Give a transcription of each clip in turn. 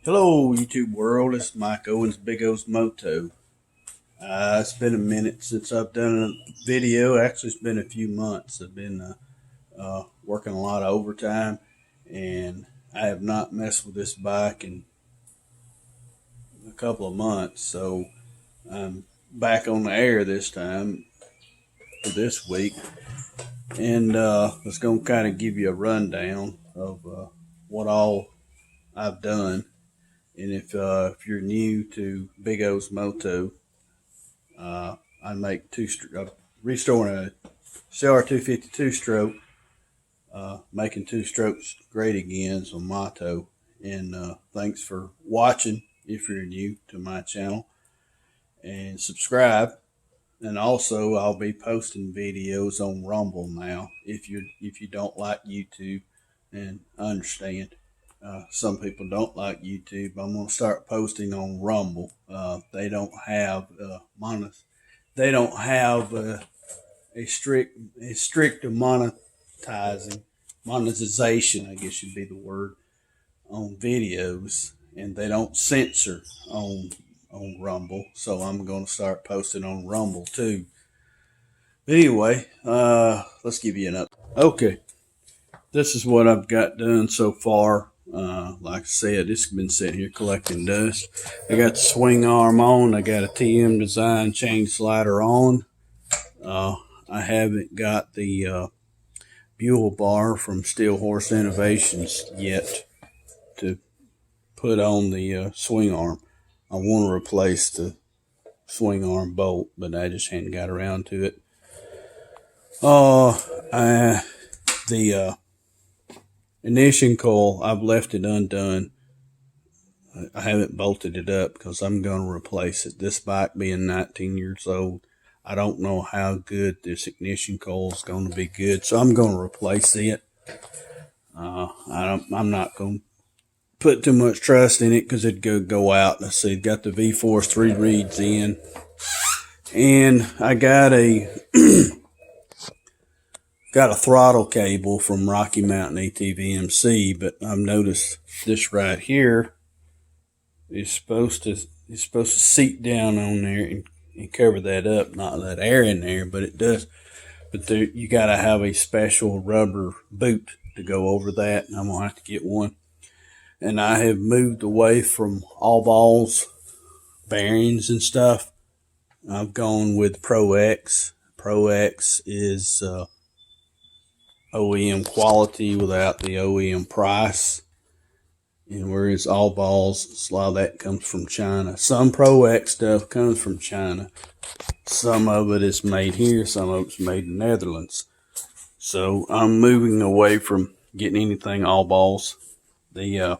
Hello, YouTube world. It's Mike Owens, Big O's Moto. It's been a minute since I've done a video. Actually, it's been a few months. I've been working a lot of overtime, and I have not messed with this bike in a couple of months. So I'm back on the air this time for this week, and I was going to kind of give you a rundown of what all I've done. And if you're new to Big O's Moto, I make restoring a CR252 stroke, making two strokes great again on motto. And thanks for watching if you're new to my channel, and subscribe. And also, I'll be posting videos on Rumble now. If you don't like YouTube, and I understand, some people don't like YouTube. I'm gonna start posting on Rumble. They don't have a strict monetization, I guess should be the word, on videos, and they don't censor on Rumble. So I'm going to start posting on Rumble too. But anyway, let's give you an update. Okay, this is what I've got done so far. Like I said, this has been sitting here collecting dust. I got the swing arm on. I got a TM Design chain slider on. I haven't got the buell bar from Steel Horse Innovations yet to put on the swing arm. I want to replace the swing arm bolt, but I just hadn't got around to it. The ignition coil, I've left it undone. I haven't bolted it up because I'm going to replace it. This bike being 19 years old, I don't know how good this ignition coil is going to be good, so I'm going to replace it. I'm not going to put too much trust in it because it'd go out. Let's see, got the V-Force 3 reeds in, and I got a got a throttle cable from Rocky Mountain ATVMC, but I've noticed this right here is supposed to seat down on there and cover that up, not let air in there, but it does. But you got to have a special rubber boot to go over that, and I'm gonna have to get one. And I have moved away from all balls, bearings, and stuff. I've gone with Pro X. Pro X is OEM quality without the OEM price. And whereas all balls, a lot of that comes from China. Some Pro X stuff comes from China. Some of it is made here, some of it's made in the Netherlands. So I'm moving away from getting anything all balls. The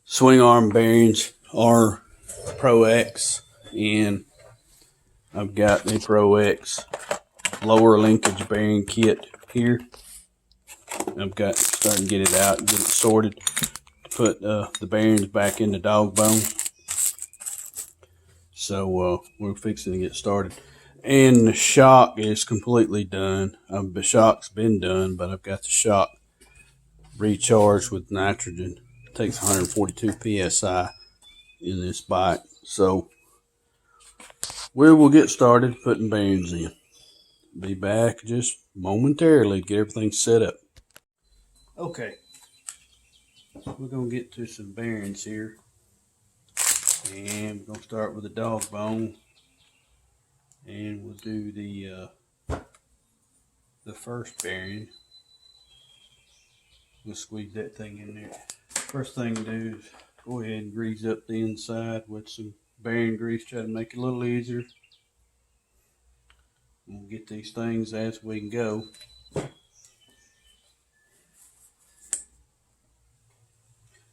swing arm bearings are Pro X, and I've got the Pro X lower linkage bearing kit here. I've got starting to get it out and get it sorted to put the bearings back in the dog bone. So we're fixing to get started. And the shock is completely done. The shock's been done, but I've got the shock recharged with nitrogen. It takes 142 psi in this bike. So we will get started putting bearings in. Be back just momentarily to get everything set up. Okay, we're going to get to some bearings here. And we're going to start with the dog bone. And we'll do the first bearing. We'll squeeze that thing in there. First thing to do is go ahead and grease up the inside with some bearing grease. Try to make it a little easier. We'll get these things as we can go.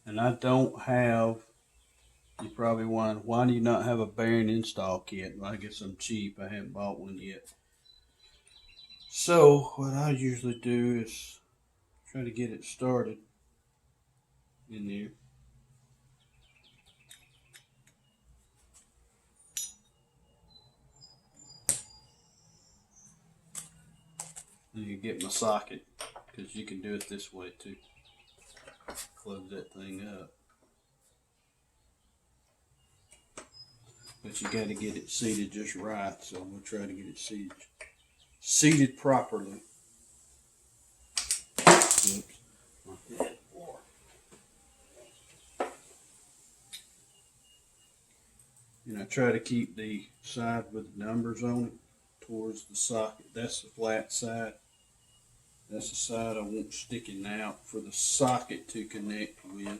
And I don't have, you probably wonder, why do you not have a bearing install kit? Well, I get some cheap. I haven't bought one yet. So what I usually do is try to get it started in there. And you get my socket, because you can do it this way too. Close that thing up. but you got to get it seated just right. So we'll try to get it seated properly. Oops. And I try to keep the side with the numbers on it towards the socket. That's the flat side. That's the side I want sticking out for the socket to connect with.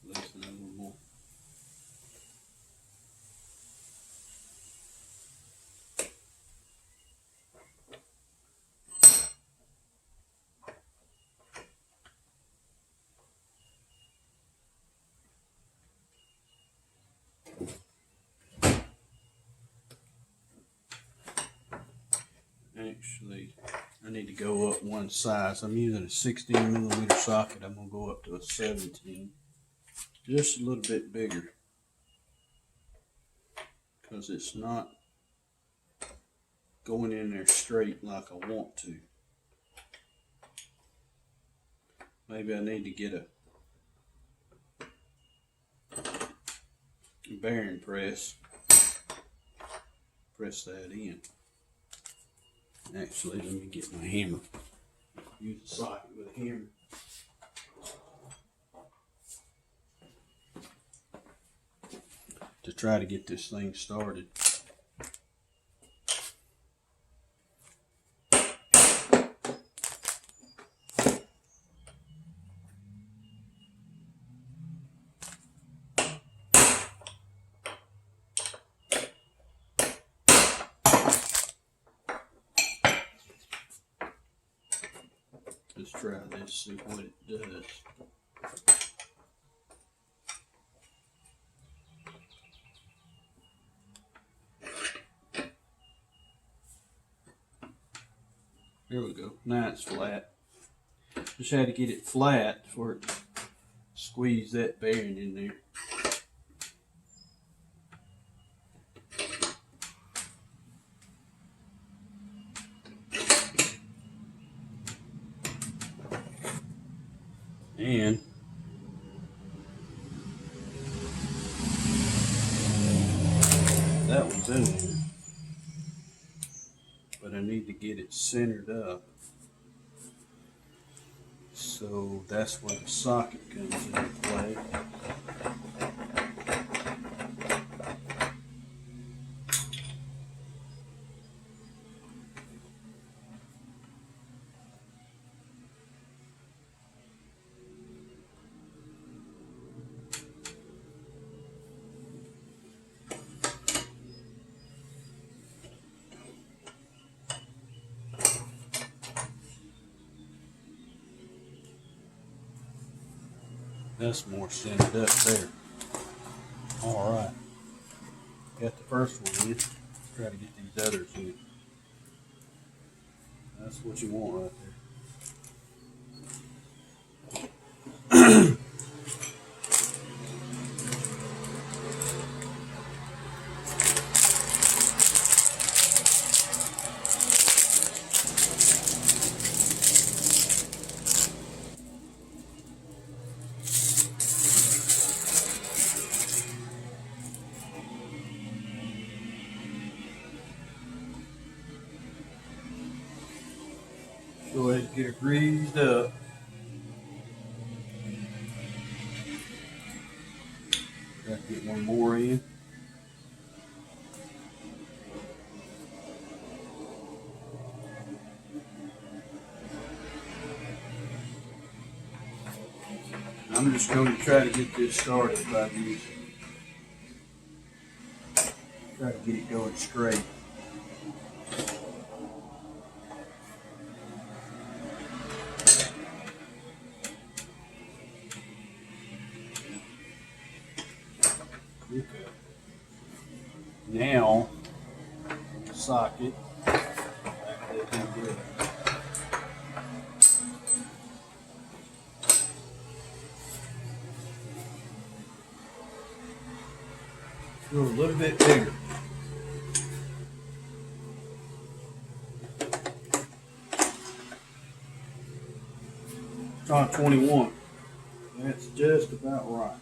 Listen a little more. Actually, I need to go up one size. I'm using a 16 millimeter socket. I'm going to go up to a 17. Just a little bit bigger. Because it's not going in there straight like I want to. Maybe I need to get a bearing press. Press that in. Actually, let me get my hammer. Use the socket with a hammer. To try to get this thing started. Let's try this, see what it does. There we go. Now it's flat. Just had to get it flat for it to squeeze that bearing in there. And that one's in there. But I need to get it centered up. So that's where the socket comes into play. That's more centered up there. All right. Got the first one in. Let's try to get these others in. That's what you want right there. Go ahead and get it greased up. Try to get one more in. I'm just going to try to get this started by these. Try to get it going straight. Okay. Now, socket. Go a little bit bigger. Try 21. That's just about right.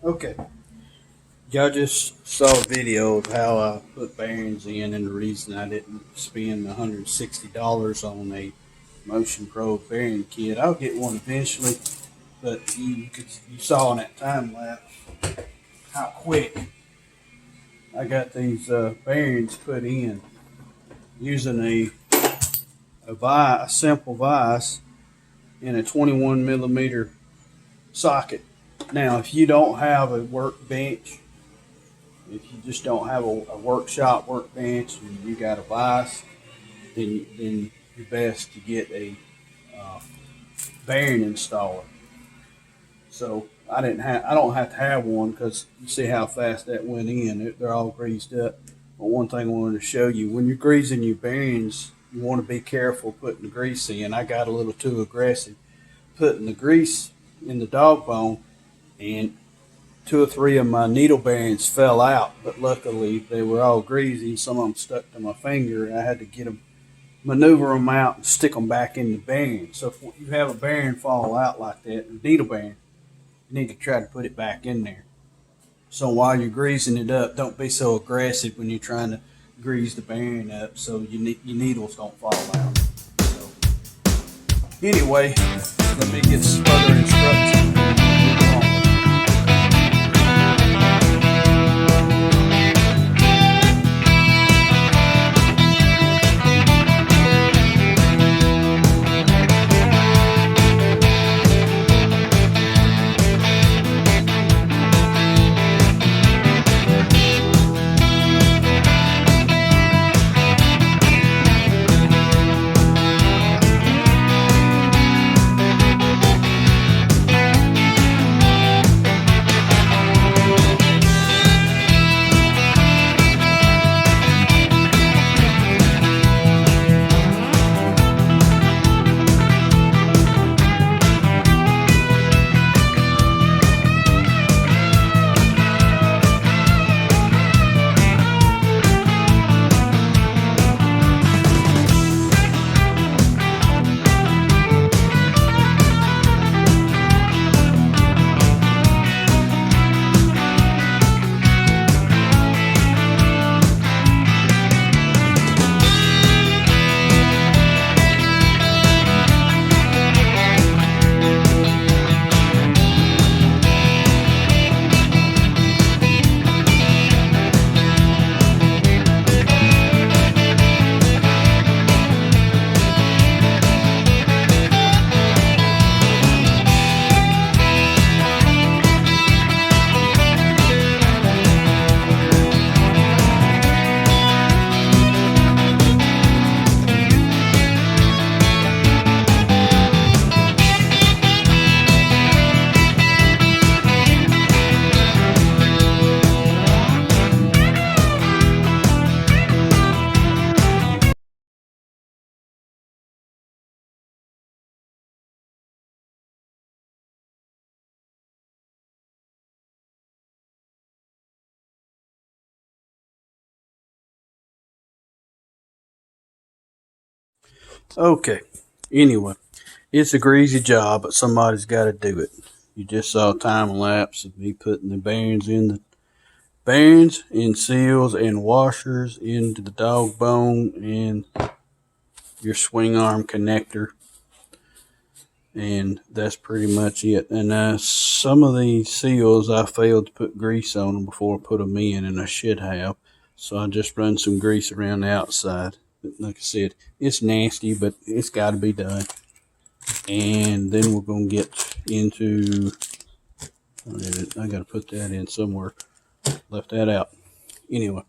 Okay, y'all just saw a video of how I put bearings in and the reason I didn't spend $160 on a Motion Pro bearing kit. I'll get one eventually, but you saw in that time lapse how quick I got these bearings put in using a simple vise in a 21 millimeter socket. Now, if you don't have a workbench, if you just don't have a workshop workbench and you got a vise, then you're best to get a uh, bearing installer. So I don't have to have one because you see how fast that went in. They're all greased up. But one thing I wanted to show you, when you're greasing your bearings, you want to be careful putting the grease in. I got a little too aggressive putting the grease in the dog bone, and two or three of my needle bearings fell out, but luckily they were all greasy. Some of them stuck to my finger. I had to get them, maneuver them out, and stick them back in the bearing. So if you have a bearing fall out like that, a needle bearing, you need to try to put it back in there. So while you're greasing it up, don't be so aggressive when you're trying to grease the bearing up so your needles don't fall out. So anyway, let me get some further instructions. Okay. Anyway, it's a greasy job, but somebody's got to do it. You just saw a time lapse of me putting the bearings and seals and washers into the dog bone and your swing arm connector, and that's pretty much it. And some of these seals I failed to put grease on them before I put them in, and I should have. So I just run some grease around the outside. But like I said, it's nasty, but it's got to be done. And then we're gonna get into. I got to put that in somewhere. Left that out. Anyway,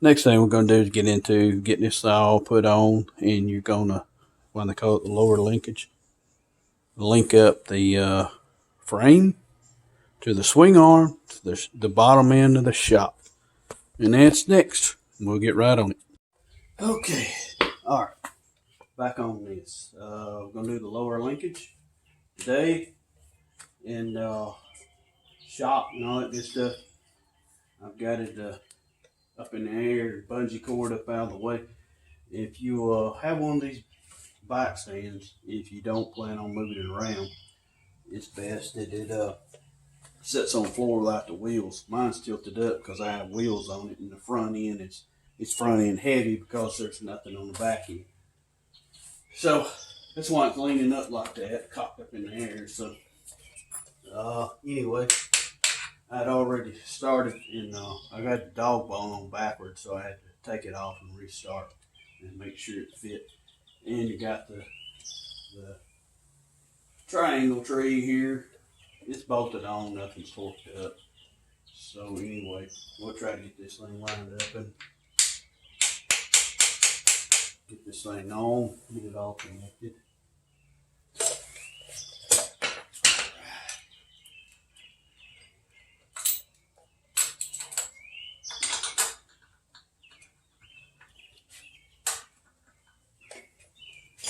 next thing we're gonna do is get into getting this all put on, and you're gonna, what they call it, the lower linkage. Link up the frame to the swing arm to the bottom end of the shop, and that's next. We'll get right on it. Okay, all right, back on this. We're gonna do the lower linkage today, and shop and all that good stuff. I've got it up in the air, bungee cord up out of the way. If you have one of these bike stands, if you don't plan on moving it around, it's best that it sits on the floor without the wheels. Mine's tilted up because I have wheels on it, and the front end it's front end heavy because there's nothing on the back end. So that's why it's leaning up like that, cocked up in the air. So anyway, I'd already started, and I got the dog bone on backwards, so I had to take it off and restart and make sure it fit. And you got the triangle tree here. It's bolted on, nothing's torqued up. So anyway, we'll try to get this thing lined up and get this thing on, get it all connected.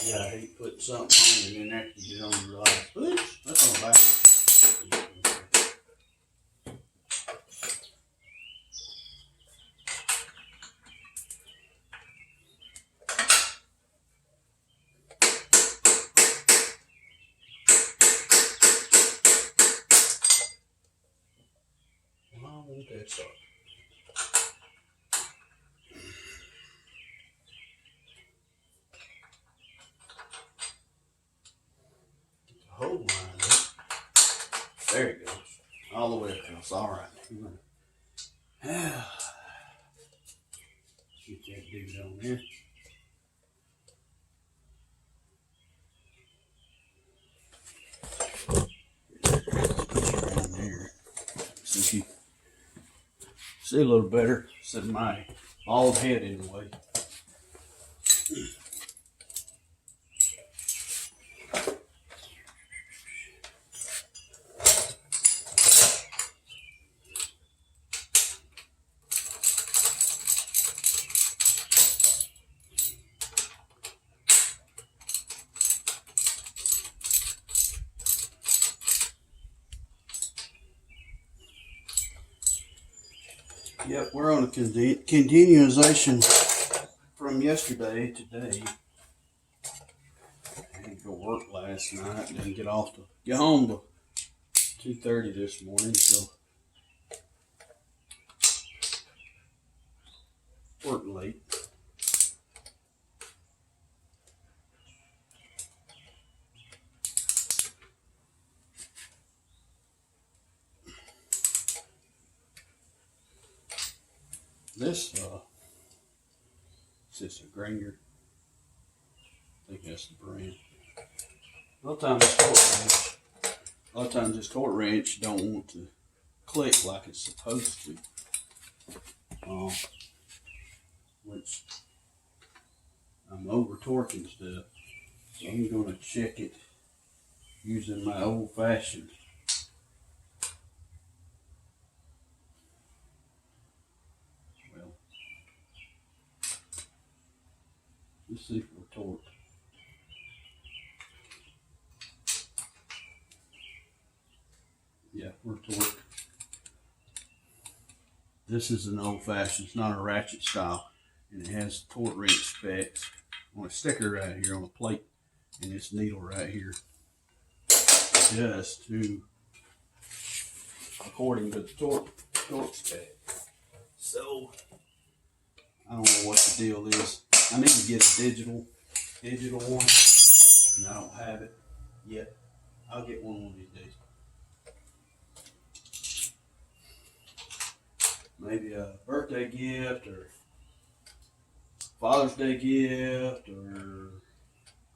Yeah, I hate putting something on and then after you get on, you realize, oops, that's on back. Why won't that start? Get the hole lined up. There it goes. All the way across. All right. Get that dude on there. Around there. So you see a little better. Set my bald head in the way. Yep, we're on a continuation from yesterday today. I had to go work last night and then get home to 2:30 this morning, so working late. This is this a Granger? I think that's the brand. A lot of times this torque wrench don't want to click like it's supposed to, which I'm over torquing stuff. So I'm going to check it using my old fashioned. Well, let's see if we're torqued. Yeah, we're torqued. This is an old fashioned, it's not a ratchet style, and it has torque wrench specs. on a sticker right here on a plate, and this needle right here just to according to the torque spec. So I don't know what the deal is. I need to get a digital one, and I don't have it yet. I'll get one of these days. Maybe a birthday gift or Father's Day gift or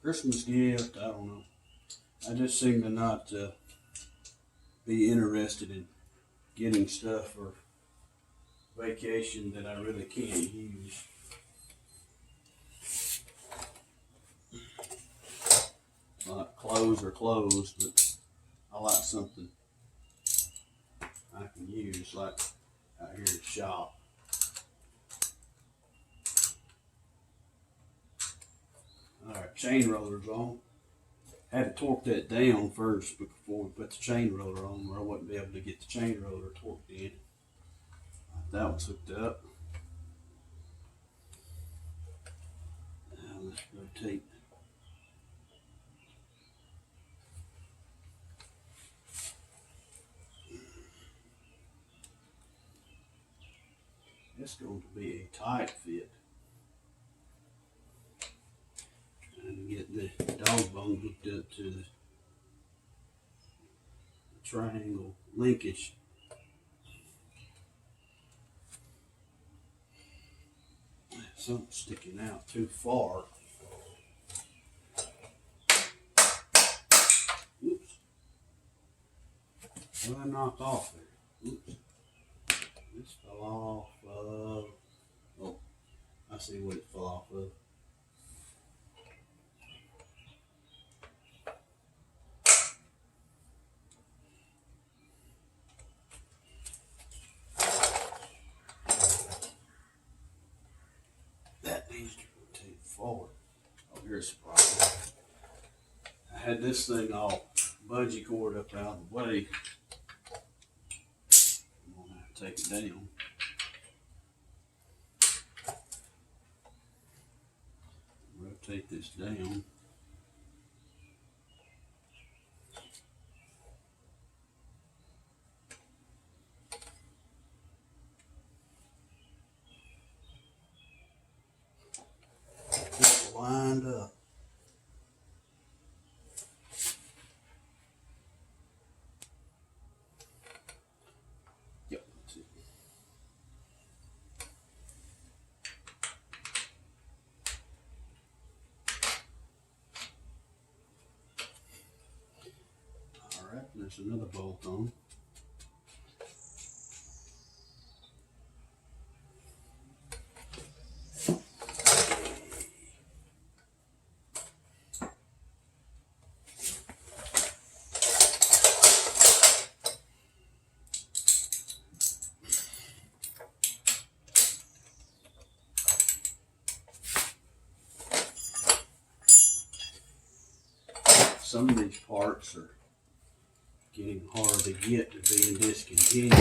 Christmas gift. I don't know. I just seem to not be interested in getting stuff for vacation that I really can't use. Like clothes are clothes, but I like something I can use, like out here at the shop. Alright, chain roller's on. Had to torque that down first before we put the chain roller on, or I wouldn't be able to get the chain roller torqued in. That one's hooked up. Now let's rotate. It's going to be a tight fit. And get the dog bone hooked up to the triangle linkage. Something sticking out too far. Oops. Well, I knocked off there. Oops. This fell off of. Oh, I see what it fell off of. That needs to rotate forward. Oh, here's the problem. I had this thing all bungee cord up out of the way. I'm gonna have to take it down. Rotate this down. Get it lined up. Yep, that's it. Alright, there's another bolt on. Some of these parts are getting hard to get to being discontinued.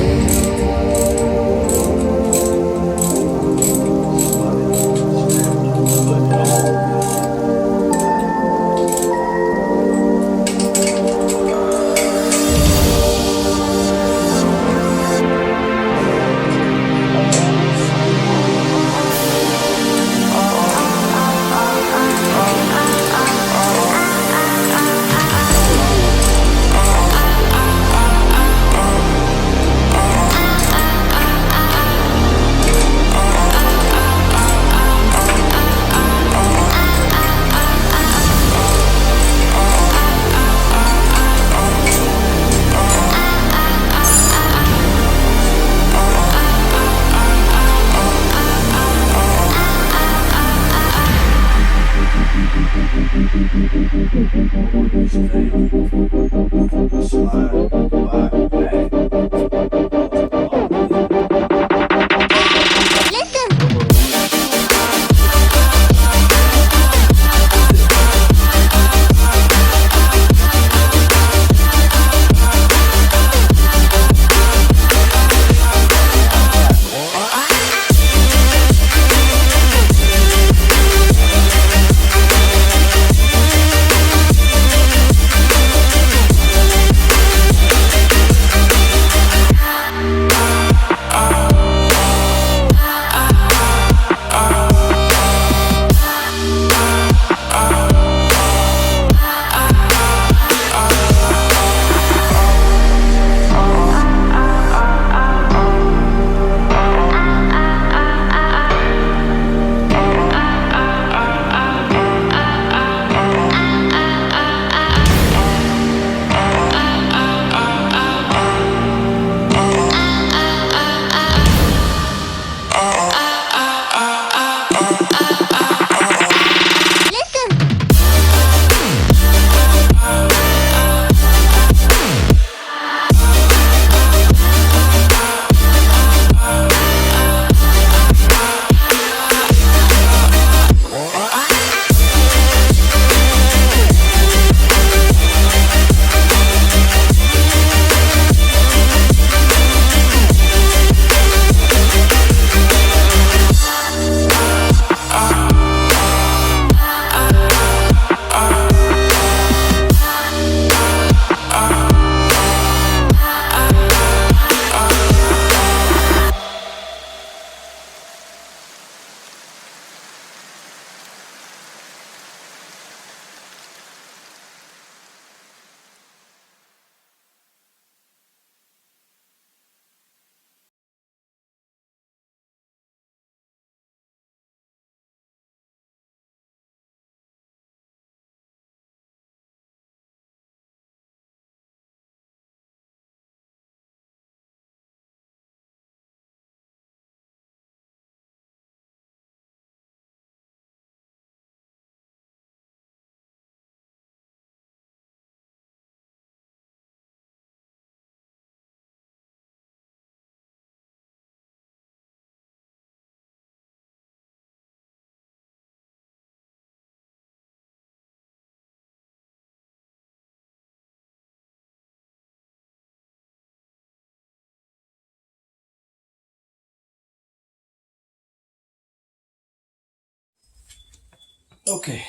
Okay,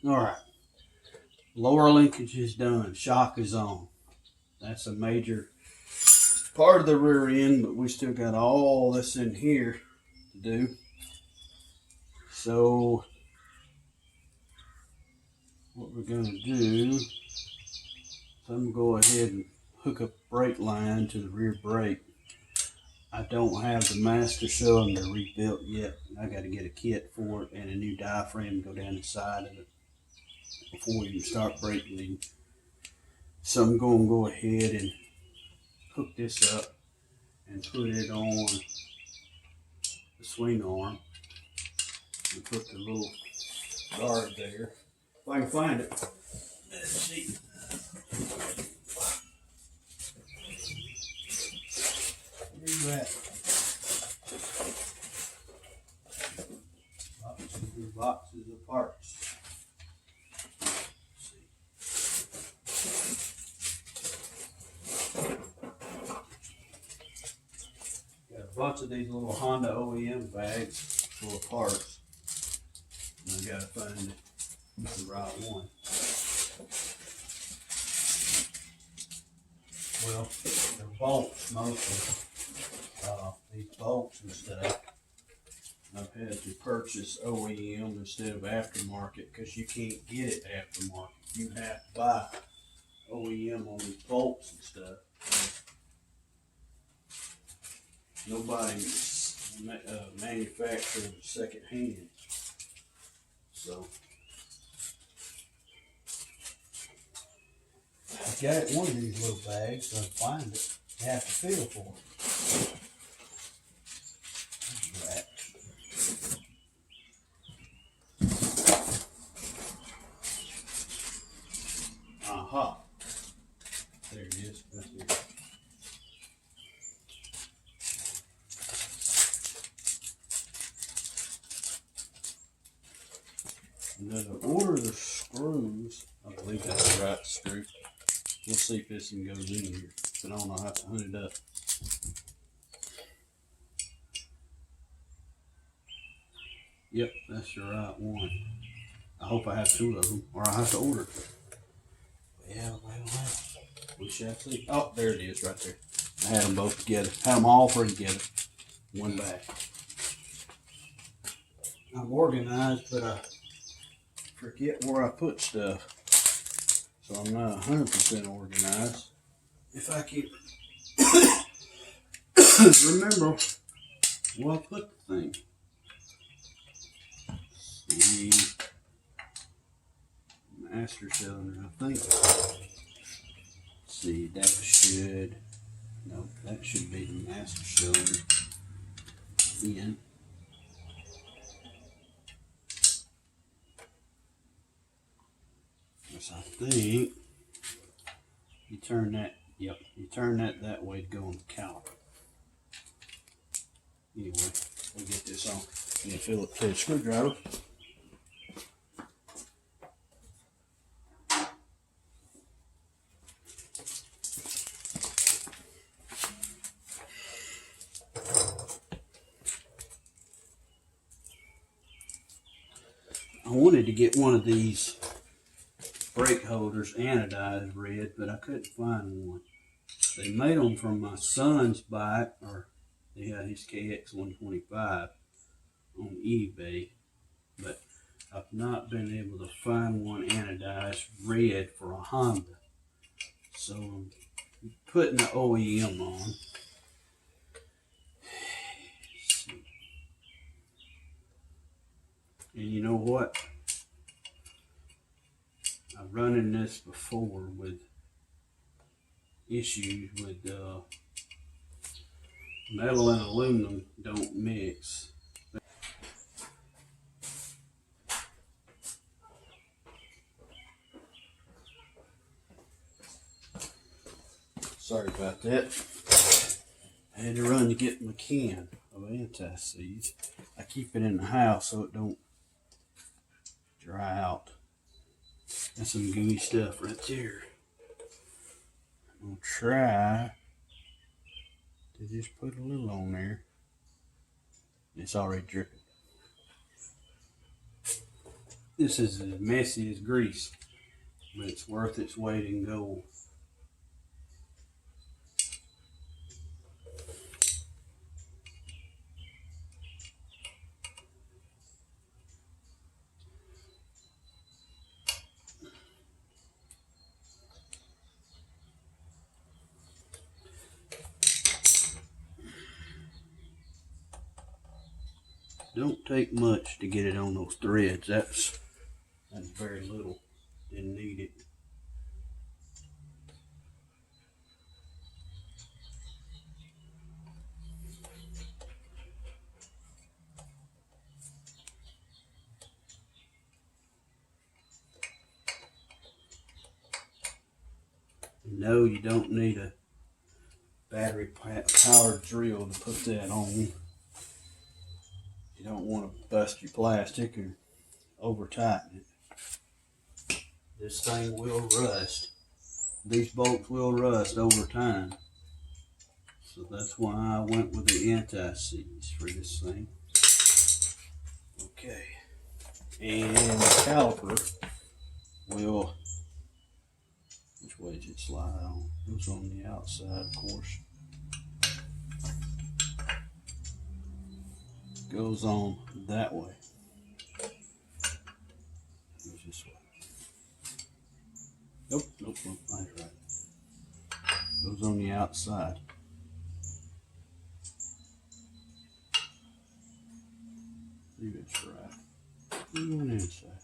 all right. Lower linkage is done. Shock is on. That's a major part of the rear end, but we still got all this in here to do. So what we're going to do is I'm going to go ahead and hook a brake line to the rear brake. I don't have the master cylinder rebuilt yet. I got to get a kit for it and a new diaphragm to go down the side of it before we even start brake leading. So I'm going to go ahead and hook this up and put it on the swing arm and put the little guard there. If I can find it. Let's see. Where's that? Boxes of parts. Got a bunch of these little Honda OEM bags full of parts. And I gotta find the right one. Well, they're bolts mostly. These bolts and stuff. I've had to purchase OEM instead of aftermarket because you can't get it aftermarket. You have to buy OEM on these bolts and stuff. Nobody manufactures second hand. So I got one of these little bags, so I find it. You have to feel for it. Aha. There it is. Right there. And then to order the screws, I believe that's the right screw. We'll see if this one goes in here. But I don't know how to hunt it up. Yep, that's the right one. I hope I have two of them, or I'll have to order it. Yeah, well, we shall see. Oh, there it is right there. I had them both together. Had them all three together. One bag. I'm organized, but I forget where I put stuff. So I'm not 100% organized. If I can remember where I put the thing. See, master cylinder, I think. See, that should, no, that should be the master cylinder in. Yes, I think you turn that, yep, you turn that way to go on the caliper. Anyway, we'll get this on. Yeah, Philip head screwdriver. I wanted to get one of these brake holders anodized red, but I couldn't find one. They made them from my son's bike, or yeah, his KX125 on eBay, but I've not been able to find one anodized red for a Honda. So I'm putting the OEM on. And you know what? I've run in this before with issues with metal and aluminum don't mix. Sorry about that. I had to run to get my can of anti-seize. I keep it in the house so it don't dry out. That's some gooey stuff right there. I'm gonna try to just put a little on there. It's already dripping. This is as messy as grease, but it's worth its weight in gold. Don't take much to get it on those threads. That's very little. Didn't need it. No, you don't need a battery powered drill to put that on. You don't want to bust your plastic or over tighten it. This thing will rust. These bolts will rust over time. So that's why I went with the anti-seize for this thing. Okay. And the caliper will, which way does it slide on? It was on the outside, of course. Goes on that way. Goes this way. Nope, that's right. Goes on the outside. I think it's right. On the inside.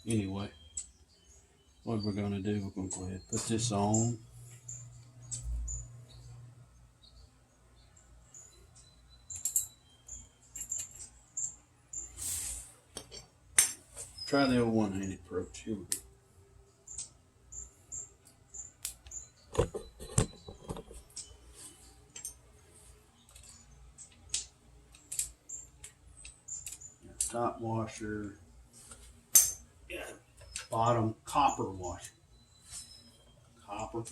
Anyway, what we're going to do, we're going to go ahead and put this on. Try the old one-handed approach. Here we go. Top washer. Yeah. Bottom copper washer. Copper.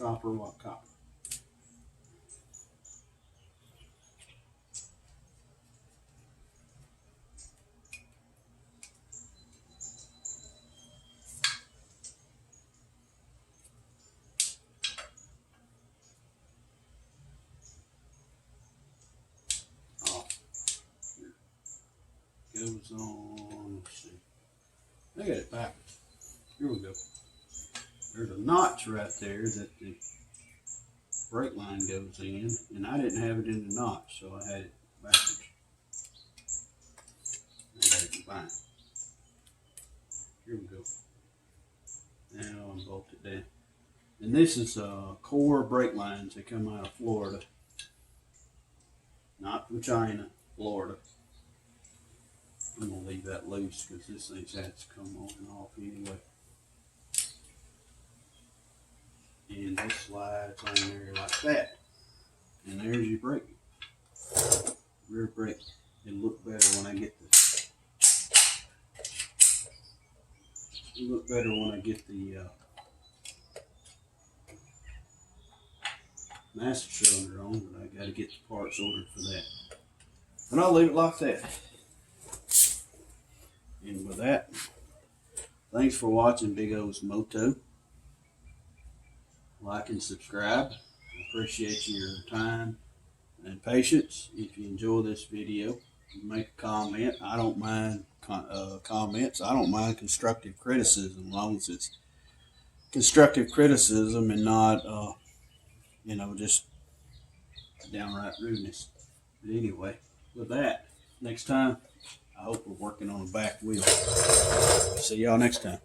Goes on, let's see. I got it backwards. Here we go. There's a notch right there that the brake line goes in, and I didn't have it in the notch, so I had it backwards. I got it combined. Here we go. Now I'm bolted down. And this is core brake lines that come out of Florida. Not from China, Florida. I'm going to leave that loose because this thing's had to come on and off anyway. And this slides on there like that. And there's your brake. Rear brake. It'll look better when I get the master cylinder on, but I got to get the parts ordered for that. And I'll leave it like that. And with that, thanks for watching Big O's Moto. Like and subscribe. I appreciate your time and patience. If you enjoy this video, make a comment. I don't mind comments. I don't mind constructive criticism, as long as it's constructive criticism and not, just downright rudeness. But anyway, with that, next time, I hope we're working on a back wheel. See y'all next time.